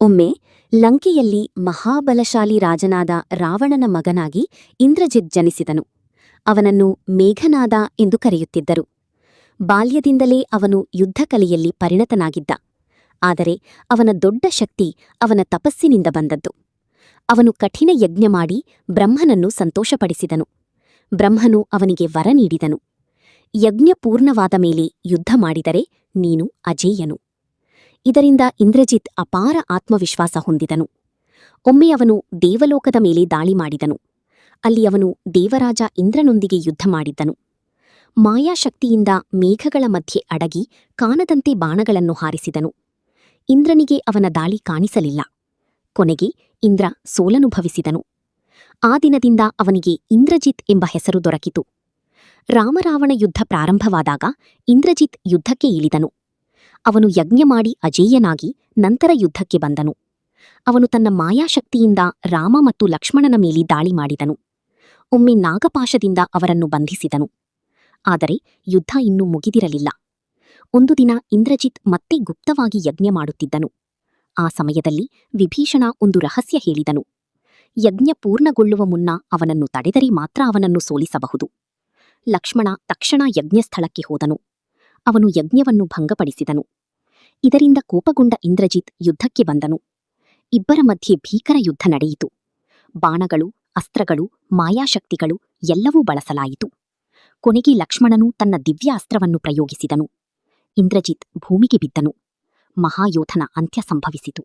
ಒಮ್ಮೆ ಲಂಕೆಯಲ್ಲಿ ಮಹಾಬಲಶಾಲಿ ರಾಜನಾದ ರಾವಣನ ಮಗನಾಗಿ ಇಂದ್ರಜಿತ್ ಜನಿಸಿದನು. ಅವನನ್ನು ಮೇಘನಾದ ಎಂದು ಕರೆಯುತ್ತಿದ್ದರು. ಬಾಲ್ಯದಿಂದಲೇ ಅವನು ಯುದ್ಧಕಲೆಯಲ್ಲಿ ಪರಿಣತನಾಗಿದ್ದ. ಆದರೆ ಅವನ ದೊಡ್ಡ ಶಕ್ತಿ ಅವನ ತಪಸ್ಸಿನಿಂದ ಬಂದದ್ದು. ಅವನು ಕಠಿಣ ಯಜ್ಞ ಮಾಡಿ ಬ್ರಹ್ಮನನ್ನು ಸಂತೋಷಪಡಿಸಿದನು. ಬ್ರಹ್ಮನು ಅವನಿಗೆ ವರ ನೀಡಿದನು. ಯಜ್ಞ ಪೂರ್ಣವಾದ ಮೇಲೆ ಯುದ್ಧ ಮಾಡಿದರೆ ನೀನು ಅಜೇಯನು. ಇದರಿಂದ ಇಂದ್ರಜಿತ್ ಅಪಾರ ಆತ್ಮವಿಶ್ವಾಸ ಹೊಂದಿದನು. ಒಮ್ಮೆ ಅವನು ದೇವಲೋಕದ ಮೇಲೆ ದಾಳಿ ಮಾಡಿದನು. ಅಲ್ಲಿ ಅವನು ದೇವರಾಜ ಇಂದ್ರನೊಂದಿಗೆ ಯುದ್ಧ ಮಾಡಿದ್ದನು. ಮಾಯಾಶಕ್ತಿಯಿಂದ ಮೇಘಗಳ ಮಧ್ಯೆ ಅಡಗಿ ಕಾಣದಂತೆ ಬಾಣಗಳನ್ನು ಹಾರಿಸಿದನು. ಇಂದ್ರನಿಗೆ ಅವನ ದಾಳಿ ಕಾಣಿಸಲಿಲ್ಲ. ಕೊನೆಗೆ ಇಂದ್ರ ಸೋಲನುಭವಿಸಿದನು. ಆ ದಿನದಿಂದ ಅವನಿಗೆ ಇಂದ್ರಜಿತ್ ಎಂಬ ಹೆಸರು ದೊರಕಿತು. ರಾಮರಾವಣ ಯುದ್ಧ ಪ್ರಾರಂಭವಾದಾಗ ಇಂದ್ರಜಿತ್ ಯುದ್ಧಕ್ಕೆ ಇಳಿದನು. ಅವನು ಯಜ್ಞ ಮಾಡಿ ಅಜೇಯನಾಗಿ ನಂತರ ಯುದ್ಧಕ್ಕೆ ಬಂದನು. ಅವನು ತನ್ನ ಮಾಯಾಶಕ್ತಿಯಿಂದ ರಾಮ ಮತ್ತು ಲಕ್ಷ್ಮಣನ ಮೇಲೆ ದಾಳಿ ಮಾಡಿದನು. ಒಮ್ಮೆ ನಾಗಪಾಶದಿಂದ ಅವರನ್ನು ಬಂಧಿಸಿದನು. ಆದರೆ ಯುದ್ಧ ಇನ್ನೂ ಮುಗಿದಿರಲಿಲ್ಲ. ಒಂದು ದಿನ ಇಂದ್ರಜಿತ್ ಮತ್ತೆ ಗುಪ್ತವಾಗಿ ಯಜ್ಞ ಮಾಡುತ್ತಿದ್ದನು. ಆ ಸಮಯದಲ್ಲಿ ವಿಭೀಷಣ ಒಂದು ರಹಸ್ಯ ಹೇಳಿದನು. ಯಜ್ಞ ಪೂರ್ಣಗೊಳ್ಳುವ ಮುನ್ನ ಅವನನ್ನು ತಡೆದರೆ ಮಾತ್ರ ಅವನನ್ನು ಸೋಲಿಸಬಹುದು. ಲಕ್ಷ್ಮಣ ತಕ್ಷಣ ಯಜ್ಞಸ್ಥಳಕ್ಕೆ ಹೋದನು. ಅವನು ಯಜ್ಞವನ್ನು ಭಂಗಪಡಿಸಿದನು. ಇದರಿಂದ ಕೋಪಗೊಂಡ ಇಂದ್ರಜಿತ್ ಯುದ್ಧಕ್ಕೆ ಬಂದನು. ಇಬ್ಬರ ಮಧ್ಯೆ ಭೀಕರ ಯುದ್ಧ ನಡೆಯಿತು. ಬಾಣಗಳು, ಅಸ್ತ್ರಗಳು, ಮಾಯಾಶಕ್ತಿಗಳು ಎಲ್ಲವೂ ಬಳಸಲಾಯಿತು. ಕೊನೆಗೆ ಲಕ್ಷ್ಮಣನು ತನ್ನ ದಿವ್ಯ ಅಸ್ತ್ರವನ್ನು ಪ್ರಯೋಗಿಸಿದನು. ಇಂದ್ರಜಿತ್ ಭೂಮಿಗೆ ಬಿದ್ದನು. ಮಹಾಯೋಧನ ಅಂತ್ಯ ಸಂಭವಿಸಿತು.